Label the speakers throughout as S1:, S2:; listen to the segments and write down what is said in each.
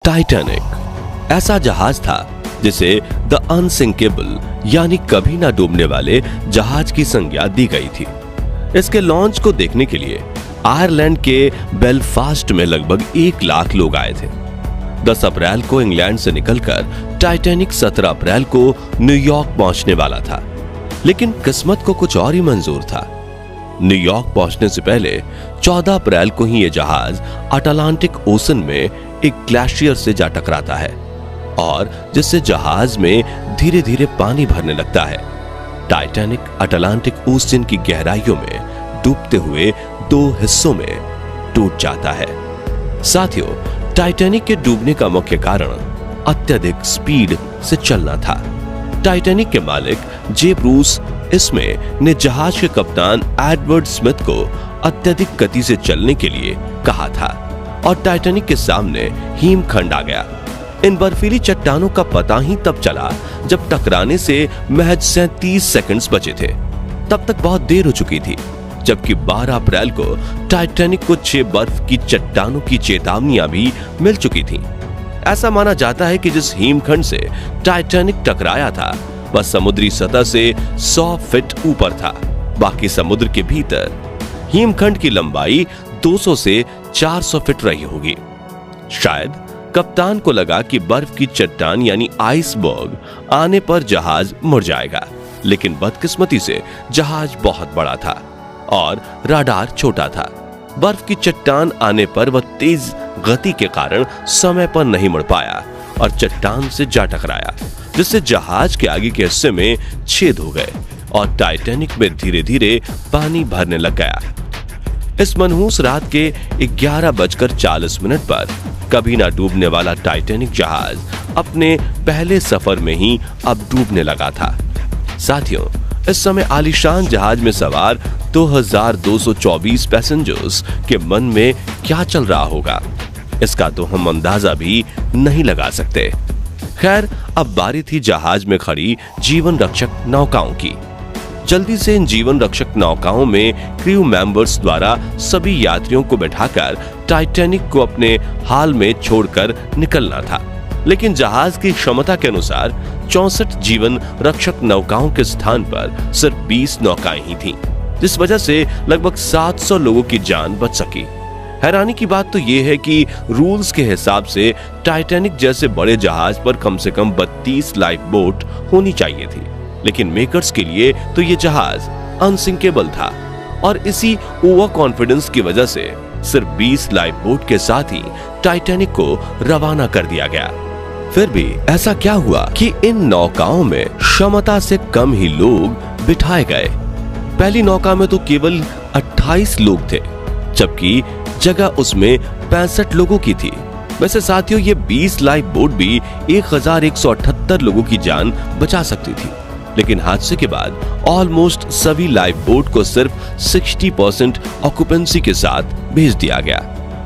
S1: Titanic ऐसा जहाज था जिसे द अनसिंकेबल यानी कभी ना डूबने वाले जहाज की संज्ञा दी गई थी। इसके लॉन्च को देखने के लिए आयरलैंड के बेलफास्ट में लगभग 1 लाख लोग आए थे। 10 अप्रैल को इंग्लैंड से निकलकर टाइटैनिक 17 अप्रैल को न्यूयॉर्क पहुंचने वाला था, लेकिन किस्मत को कुछ और ही मंजूर था। न्यूयॉर्क पहुंचने से पहले 14 अप्रैल को ही यह जहाज अटलांटिक ओशन में एक ग्लेशियर से जा टकराता है और जिससे जहाज में धीरे धीरे पानी भरने लगता है। टाइटैनिक अटलांटिक ओशन की गहराइयों में डूबते हुए 2 हिस्सों में टूट जाता है। साथियों, टाइटैनिक के डूबने का मुख्य कारण अत्यधिक स्पीड से चलना था। टाइटैनिक के मालिक जे ब्रूस इसमें ने जहाज के कप्तान एडवर्ड स्मिथ को अत्यधिक गति से चलने के लिए कहा था और टाइटैनिक के सामने हिमखंड आ गया। इन बर्फीली चट्टानों का पता ही तब चला जब टकराने से महज 37 सेकंड्स बचे थे। तब तक बहुत देर हो चुकी थी, जबकि 12 अप्रैल को टाइटैनिक को 6 बर्फ की चट्टानों की चेतावनियां भी मिल चुकी थीं। ऐसा माना जाता है कि जिस हिमखंड से टाइटैनिक टकराया था वह समुद्री सतह से 100 फीट ऊपर था। बाकी समुद्र के भीतर हिमखंड की लंबाई 200 से 400 फीट रही होगी। शायद कप्तान को लगा कि बर्फ की चट्टान यानी आइसबर्ग आने पर जहाज मुड़ जाएगा, लेकिन बदकिस्मती से जहाज बहुत बड़ा था और रडार छोटा था। बर्फ की चट्टान आने पर वह तेज गति के कारण समय पर नहीं मुड़ पाया और चट्टान से जा टकराया, जिससे जहाज के आगे के हिस्से में छेद हो गए और टाइटैनिक में धीरे धीरे पानी भरने लग गया। इस मनहूस रात के 11:40 पर कभी ना डूबने वाला टाइटैनिक जहाज अपने पहले सफर में ही अब डूबने लगा था। साथियों, इस समय आलीशान जहाज में सवार 2224 पैसेंजर्स के मन में क्या चल रहा होगा, इसका तो हम अंदाजा भी नहीं लगा सकते। खैर, अब बारी थी जहाज में खड़ी जीवन रक्षक नौकाओं की। जल्दी से इन जीवन रक्षक नौकाओं में क्रू मेंबर्स द्वारा सभी यात्रियों को बैठाकर टाइटैनिक को अपने हाल में छोड़कर निकलना था, लेकिन जहाज की क्षमता के अनुसार 64 जीवन रक्षक नौकाओं के स्थान पर सिर्फ 20 नौकाएं ही थीं, जिस वजह से लगभग 700 लोगों की जान बच सकी। हैरानी की बात तो यह है कि रूल्स के हिसाब से टाइटैनिक जैसे बड़े जहाज पर कम से कम 32 लाइफ बोट होनी चाहिए थी, लेकिन मेकर्स के लिए तो यह जहाज अनसिंकेबल था और इसी ओवर कॉन्फिडेंस की वजह से सिर्फ 20 लाइफ बोट के साथ ही टाइटैनिक को रवाना कर दिया गया। फिर भी ऐसा क्या हुआ कि इन नौकाओं में क्षमता से कम ही लोग बिठाए गए। पहली नौका में तो केवल 28 लोग थे, जबकि जगह उसमें 65 लोगों की थी। वैसे साथियों, ये 20 लाइफ बोट भी 1178 लोगों की जान बचा सकती थी, लेकिन हादसे के बाद ऑलमोस्ट सभी लाइफ बोट को सिर्फ 60% ऑक्यूपेंसी के साथ भेज दिया गया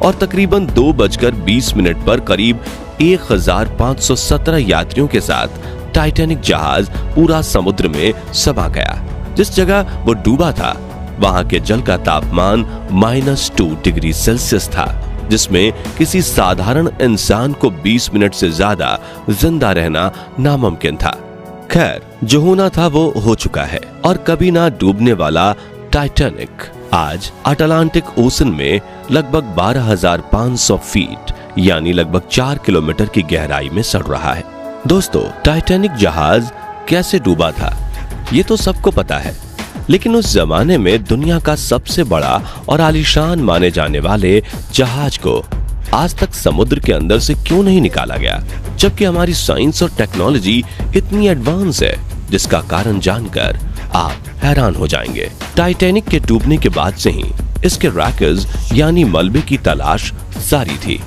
S1: और तकरीबन 2:20 पर करीब 1517 यात्रियों के साथ टाइटैनिक जहाज पूरा समुद्र में समा गया। जिस जगह वो डूबा था वहां के जल का तापमान -2 डिग्री सेल्सियस था, जिसमें किसी साधारण इंसान को 20 मिनट से ज्यादा जिंदा रहना नामुमकिन था। खैर, जो होना था वो हो चुका है और कभी ना डूबने वाला टाइटैनिक आज अटलांटिक ओशन में लगभग 12,500 फीट यानी लगभग 4 किलोमीटर की गहराई में सड़ रहा है। दोस्तों, टाइटैनिक जहाज कैसे डूबा था ये तो सबको पता है, लेकिन उस जमाने में दुनिया का सबसे बड़ा और आलीशान माने जाने वाले जहाज को आज तक समुद्र के अंदर से क्यों नहीं निकाला गया, जबकि हमारी साइंस और टेक्नोलॉजी इतनी एडवांस है, जिसका कारण जानकर आप हैरान हो जाएंगे। टाइटैनिक के डूबने के बाद से ही इसके रैकर्स यानी मलबे की तलाश जारी थी,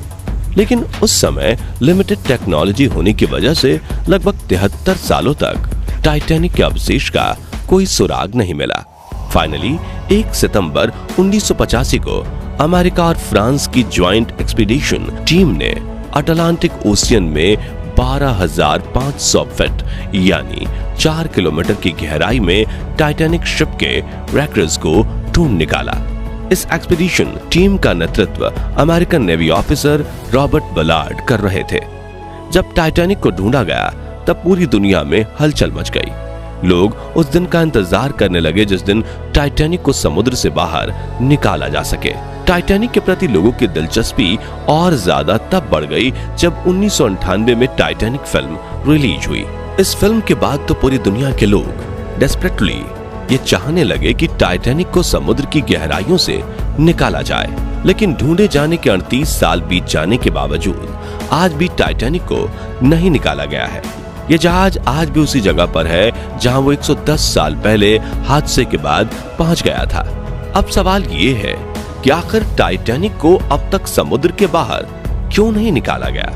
S1: लेकिन उस समय लिमिटेड टेक्नोलॉजी होने की वजह से लगभग 73 सालों तक टाइटैनिक के अवशेष का कोई सुराग नहीं मिला। फाइनली 1 सितंबर 1985 को अमेरिका और फ्रांस की ज्वाइंट एक्सपीडिशन टीम ने अटलांटिक ओशियन में 12,500 फीट यानी 4 किलोमीटर की गहराई में टाइटैनिक शिप के रैकर्स को ढूंढ निकाला। इस एक्सपीडिशन टीम का नेतृत्व American navy officer Robert Ballard कर रहे थे। जब टाइटैनिक को ढूंढा गया तब पूरी दुनिया में हलचल मच गई। लोग उस दिन का इंतजार करने लगे जिस दिन टाइटैनिक को समुद्र से बाहर निकाला जा सके। टाइटैनिक के प्रति लोगों की दिलचस्पी और ज्यादा तब बढ़ गई जब 1998 में टाइटैनिक फिल्म रिलीज हुई। इस फिल्म के बाद तो पूरी दुनिया के लोग डेस्परेटली ये चाहने लगे कि टाइटैनिक को समुद्र की गहराइयों से निकाला जाए, लेकिन ढूंढे जाने के 38 साल बीत जाने के बावजूद आज भी टाइटैनिक को नहीं निकाला गया है। ये जहाज आज भी उसी जगह पर है जहां वो 110 साल पहले हादसे के बाद पहुंच गया था। अब सवाल ये है कि आखिर टाइटैनिक को अब तक समुद्र के बाहर क्यों नहीं निकाला गया?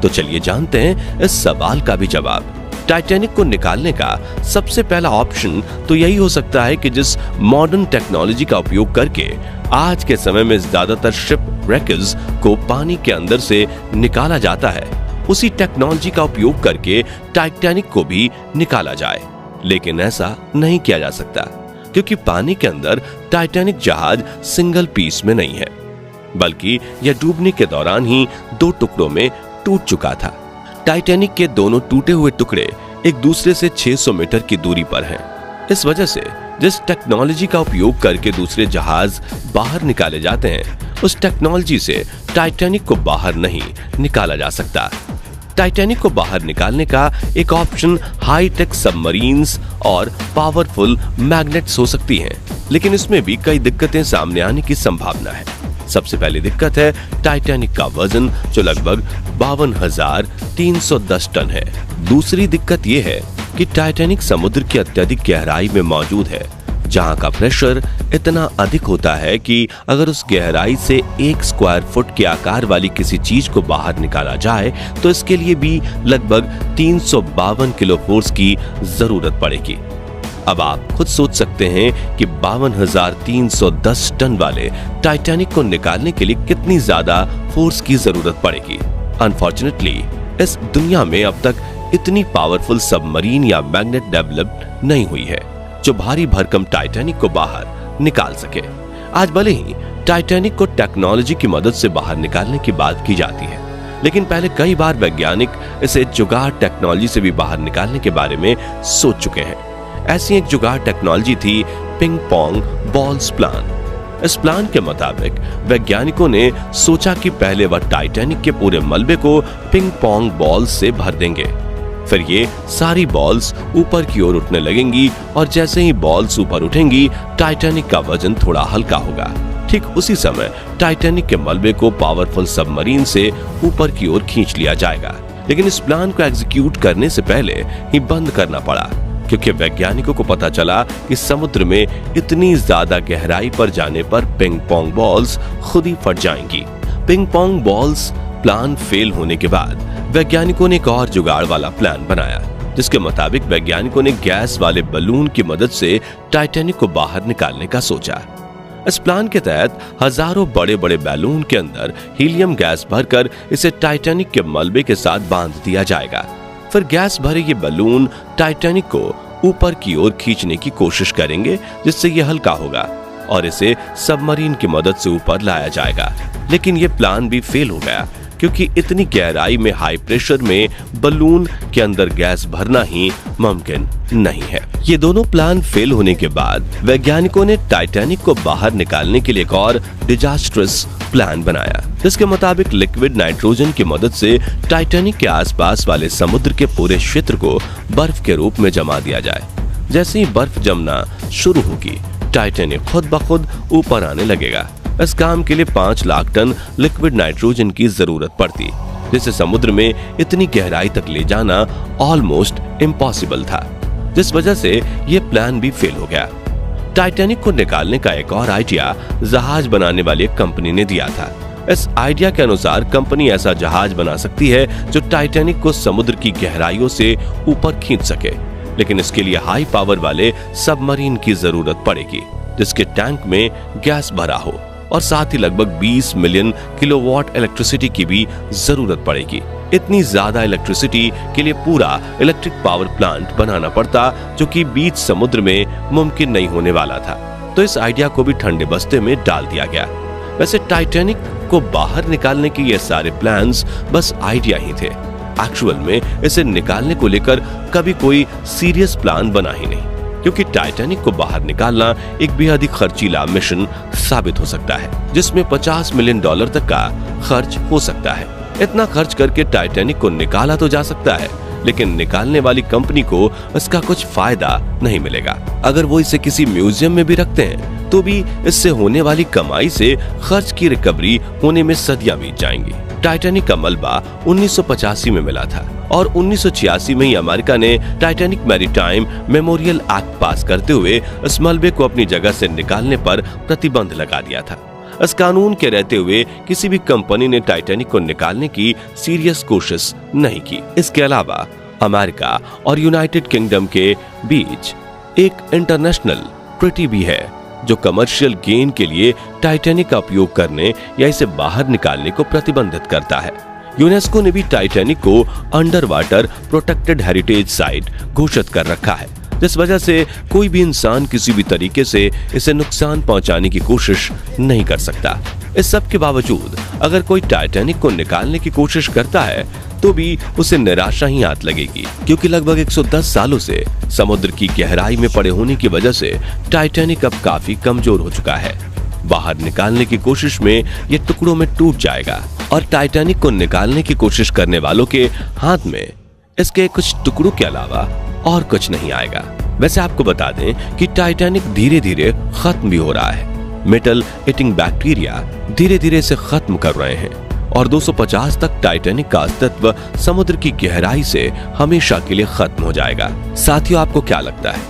S1: तो चलिए जानते हैं इस सवाल का भी जवाब। टाइटैनिक को निकालने का सबसे पहला ऑप्शन तो यही हो सकता है कि जिस मॉडर्न टेक्नोलॉजी का उपयोग करके आज के समय में ज्यादातर शिप wreckage को पानी के अंदर से निकाला जाता है, उसी टेक्नोलॉजी का उपयोग करके टाइटैनिक को भी निकाला जाए। लेकिन ऐसा नहीं किया जा सकता क्योंकि पानी के अंदर टाइटैनिक जहाज सिंगल पीस में नहीं है, बल्कि यह डूबने के दौरान ही 2 टुकड़ों में टूट चुका था। टाइटैनिक के दोनों टूटे हुए टुकड़े एक दूसरे से 600 मीटर की दूरी पर हैं। इस वजह से जिस टेक्नोलॉजी का उपयोग करके दूसरे जहाज बाहर निकाले जाते हैं, उस टेक्नोलॉजी से टाइटैनिक को बाहर नहीं निकाला जा सकता। टाइटैनिक को बाहर निकालने का एक ऑप्शन हाई टेक सबमरीन्स और पावरफुल मैग्नेट्स हो सकती हैं, लेकिन इसमें भी कई दिक्कतें सामने आने की संभावना है। सबसे पहली दिक्कत है टाइटैनिक का वजन, जो लगभग 52,310 टन है। दूसरी दिक्कत यह है कि टाइटैनिक समुद्र की अत्यधिक गहराई में मौजूद है, जहां का प्रेशर इतना अधिक होता है कि अगर उस गहराई से 1 स्क्वायर फुट के आकार वाली किसी चीज को बाहर निकाला जाए तो इसके लिए भी लगभग 352 किलो फोर्स की जरूरत पड़ेगी। अब आप खुद सोच सकते हैं कि 52,310 टन वाले टाइटैनिक को निकालने के लिए कितनी ज्यादा फोर्स की जरूरत पड़ेगी। अनफॉर्चुनेटली इस दुनिया में अब तक इतनी पावरफुल सबमरीन या मैग्नेट डेवलप नहीं हुई है जो भारी भरकम टाइटैनिक को बाहर निकाल सके। आज भले ही टाइटैनिक को टेक्नोलॉजी की मदद से बाहर निकालने की बात की जाती है, लेकिन पहले कई बार वैज्ञानिक इसे जुगाड़ टेक्नोलॉजी से भी बाहर निकालने के बारे में सोच चुके हैं। ऐसी एक जुगाड़ टेक्नोलॉजी थी पिंग पोंग बॉल्स प्लान। इस प्लान के मुताबिक वैज्ञानिकों ने सोचा कि पहले वह टाइटैनिक के पूरे मलबे को पिंग पोंग बॉल्स से भर देंगे, फिर ये सारी बॉल्स ऊपर की ओर उठने लगेंगी और जैसे ही बॉल्स ऊपर उठेंगी टाइटैनिक का वजन थोड़ा हल्का होगा। ठीक उसी समय टाइटैनिक के मलबे को पावरफुल सबमरीन से ऊपर की ओर खींच लिया जाएगा। लेकिन इस प्लान को एग्जीक्यूट करने से पहले ही बंद करना पड़ा क्योंकि वैज्ञानिकों को पता चला कि समुद्र में इतनी ज्यादा गहराई पर जाने पर पिंग पोंग बॉल्स खुद ही फट जाएंगी। Ping pong balls plan fail होने के बाद वैज्ञानिकों ने एक और जुगाड़ वाला प्लान बनाया, जिसके मुताबिक वैज्ञानिकों ने गैस वाले बलून की मदद से टाइटैनिक को बाहर निकालने का सोचा। इस प्लान के तहत हजारों बड़े बड़े बैलून के अंदर हीलियम गैस भरकर इसे टाइटैनिक के मलबे के साथ बांध दिया जाएगा। फिर गैस भरे ये बलून टाइटैनिक को ऊपर की ओर खींचने की कोशिश करेंगे, जिससे ये हल्का होगा और इसे सबमरीन की मदद से ऊपर लाया जाएगा। लेकिन ये प्लान भी फेल हो गया क्योंकि इतनी गहराई में हाई प्रेशर में बलून के अंदर गैस भरना ही मुमकिन नहीं है। ये दोनों प्लान फेल होने के बाद वैज्ञानिकों ने टाइटैनिक को बाहर निकालने के लिए एक और डिजास्ट्रस प्लान बनाया, जिसके मुताबिक लिक्विड नाइट्रोजन की मदद से टाइटैनिक के आसपास वाले समुद्र के पूरे क्षेत्र को बर्फ के रूप में जमा दिया जाए। जैसे ही बर्फ जमना शुरू होगी, टाइटैनिक खुद ब खुद ऊपर आने लगेगा। इस काम के लिए 5 लाख टन लिक्विड नाइट्रोजन की जरूरत पड़ती, जिसे समुद्र में इतनी गहराई तक ले जाना ऑलमोस्ट इम्पॉसिबल था, जिस वजह से यह प्लान भी फेल हो गया। टाइटैनिक को निकालने का एक और आइडिया जहाज बनाने वाली एक कंपनी ने दिया था। इस आइडिया के अनुसार कंपनी ऐसा जहाज बना सकती है जो टाइटैनिक को समुद्र की गहराइयों से ऊपर खींच सके, लेकिन इसके लिए हाई पावर वाले सबमरीन की जरूरत पड़ेगी, जिसके टैंक में गैस भरा हो और साथ ही लगभग 20 मिलियन किलोवाट इलेक्ट्रिसिटी की भी जरूरत पड़ेगी। इतनी ज्यादा इलेक्ट्रिसिटी के लिए पूरा इलेक्ट्रिक पावर प्लांट बनाना पड़ता, जो कि बीच समुद्र में मुमकिन नहीं होने वाला था। तो इस आइडिया को भी ठंडे बस्ते में डाल दिया गया। वैसे टाइटैनिक को बाहर निकालने के ये सारे प्लान्स बस आइडिया ही थे। एक्चुअल में इसे निकालने को लेकर कभी कोई सीरियस प्लान बना ही नहीं, क्योंकि टाइटैनिक को बाहर निकालना एक बेहद ही खर्चीला मिशन साबित हो सकता है, जिसमें $50 मिलियन तक का खर्च हो सकता है। इतना खर्च करके टाइटैनिक को निकाला तो जा सकता है, लेकिन निकालने वाली कंपनी को इसका कुछ फायदा नहीं मिलेगा। अगर वो इसे किसी म्यूजियम में भी रखते हैं तो भी इससे होने वाली कमाई से खर्च की रिकवरी होने में सदियां बीत जाएंगी। टाइटैनिक का मलबा 1985 में मिला था और 1986 में ही अमेरिका ने टाइटैनिक मैरीटाइम मेमोरियल एक्ट पास करते हुए इस मलबे को अपनी जगह से निकालने पर प्रतिबंध लगा दिया था। इस कानून के रहते हुए किसी भी कंपनी ने टाइटैनिक को निकालने की सीरियस कोशिश नहीं की। इसके अलावा अमेरिका और यूनाइटेड किंगडम के बीच एक इंटरनेशनल ट्रीटी भी है जो कमर्शियल गेन के लिए टाइटैनिक का उपयोग करने या इसे बाहर निकालने को प्रतिबंधित करता है। यूनेस्को ने भी टाइटैनिक को under water protected heritage site घोषित कर रखा है, जिस वजह से कोई भी इंसान किसी भी तरीके से इसे नुकसान पहुंचाने की कोशिश नहीं कर सकता। इस सब के बावजूद अगर कोई टाइटैनिक को निकालने की कोशिश करता है तो भी उसे निराशा ही हाथ लगेगी, क्योंकि लगभग 110 सालों से समुद्र की गहराई में पड़े होने की वजह से टाइटैनिक अब काफी कमजोर हो चुका है। बाहर निकालने की कोशिश में ये टुकड़ों में टूट जाएगा और टाइटैनिक को निकालने की कोशिश करने वालों के हाथ में इसके कुछ टुकड़ों के अलावा और कुछ नहीं आएगा। वैसे आपको बता दें कि टाइटैनिक धीरे धीरे खत्म भी हो रहा है। मेटल ईटिंग बैक्टीरिया धीरे धीरे इसे खत्म कर रहे हैं और 250 तक टाइटैनिक का अस्तित्व समुद्र की गहराई से हमेशा के लिए खत्म हो जाएगा। साथियों, आपको क्या लगता है,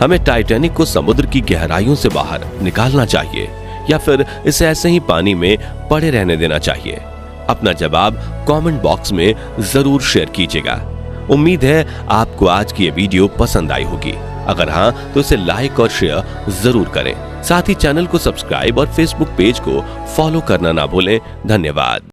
S1: हमें टाइटैनिक को समुद्र की गहराइयों से बाहर निकालना चाहिए या फिर इसे ऐसे ही पानी में पड़े रहने देना चाहिए? अपना जवाब कमेंट बॉक्स में जरूर शेयर कीजिएगा। उम्मीद है आपको आज की ये वीडियो पसंद आई होगी। अगर हाँ तो इसे लाइक और शेयर जरूर करें। साथ ही चैनल को सब्सक्राइब और फेसबुक पेज को फॉलो करना ना भूलें। धन्यवाद।